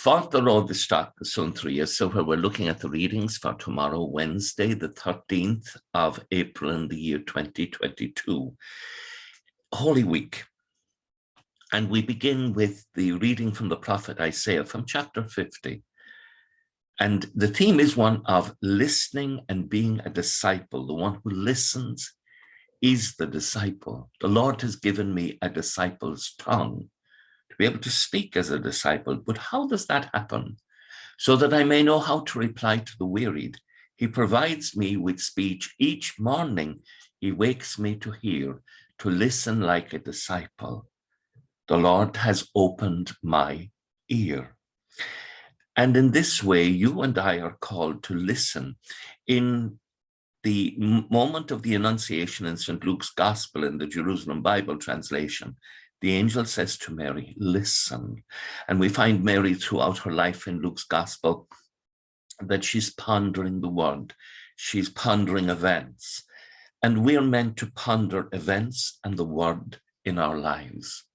Folklore the Suantraí Íosa, where we're looking at the readings for tomorrow, Wednesday, the 13th of April in the year 2022, Holy Week. And we begin with the reading from the prophet Isaiah from chapter 50. And the theme is one of listening and being a disciple. The one who listens is the disciple. The Lord has given me a disciple's tongue, to be able to speak as a disciple. But how does that happen? So that I may know how to reply to the wearied. He provides me with speech each morning. He wakes me to hear, to listen like a disciple. The Lord has opened my ear. And in this way, you and I are called to listen. In the moment of the Annunciation in St. Luke's Gospel in the Jerusalem Bible translation, the angel says to Mary, listen. And we find Mary throughout her life in Luke's Gospel that she's pondering the word. She's pondering events. And we're meant to ponder events and the word in our lives.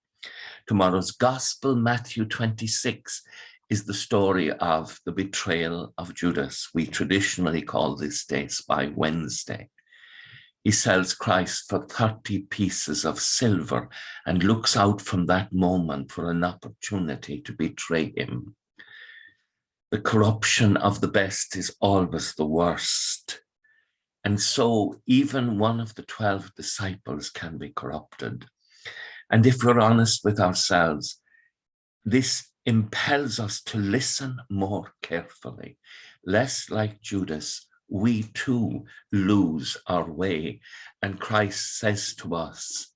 Tomorrow's Gospel, Matthew 26, is the story of the betrayal of Judas. We traditionally call this day Spy Wednesday. He sells Christ for 30 pieces of silver and looks out from that moment for an opportunity to betray him. The corruption of the best is always the worst. And so even one of the 12 disciples can be corrupted. And if we're honest with ourselves, this impels us to listen more carefully, lest like Judas, we too lose our way. And Christ says to us,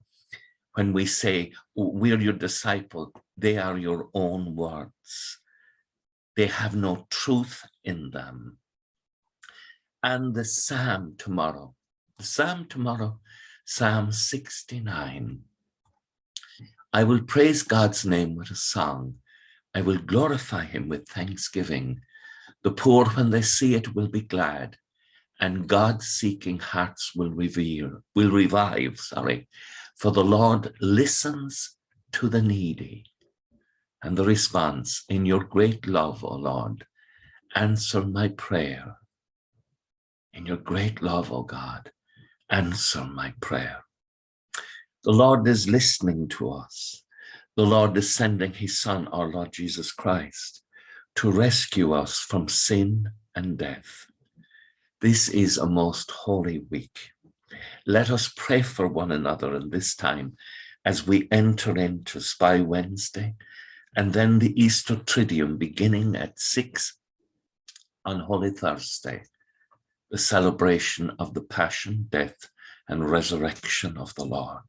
when we say, we're your disciple, they are your own words. They have no truth in them. And the Psalm tomorrow, Psalm 69. I will praise God's name with a song. I will glorify him with thanksgiving. The poor, when they see it, will be glad, and God-seeking hearts will revive. For the Lord listens to the needy. And the response, in your great love, O Lord, answer my prayer. In your great love, O God, answer my prayer. The Lord is listening to us. The Lord is sending his Son, our Lord Jesus Christ, to rescue us from sin and death. This is a most holy week. Let us pray for one another in this time as we enter into Spy Wednesday and then the Easter Triduum beginning at 6 on Holy Thursday, the celebration of the Passion, Death, and Resurrection of the Lord.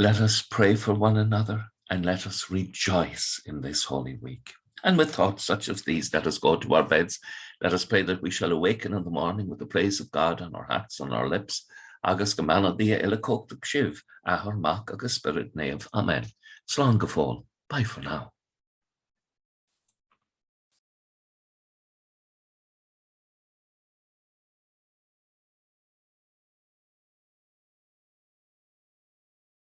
Let us pray for one another and let us rejoice in this Holy Week. And with thoughts such as these, let us go to our beds. Let us pray that we shall awaken in the morning with the praise of God on our hearts, on our lips. Agus go maith dia ila cóchtach sibh, ahar mac agus spirit neamh. Amen. Slán go fóill. Bye for now.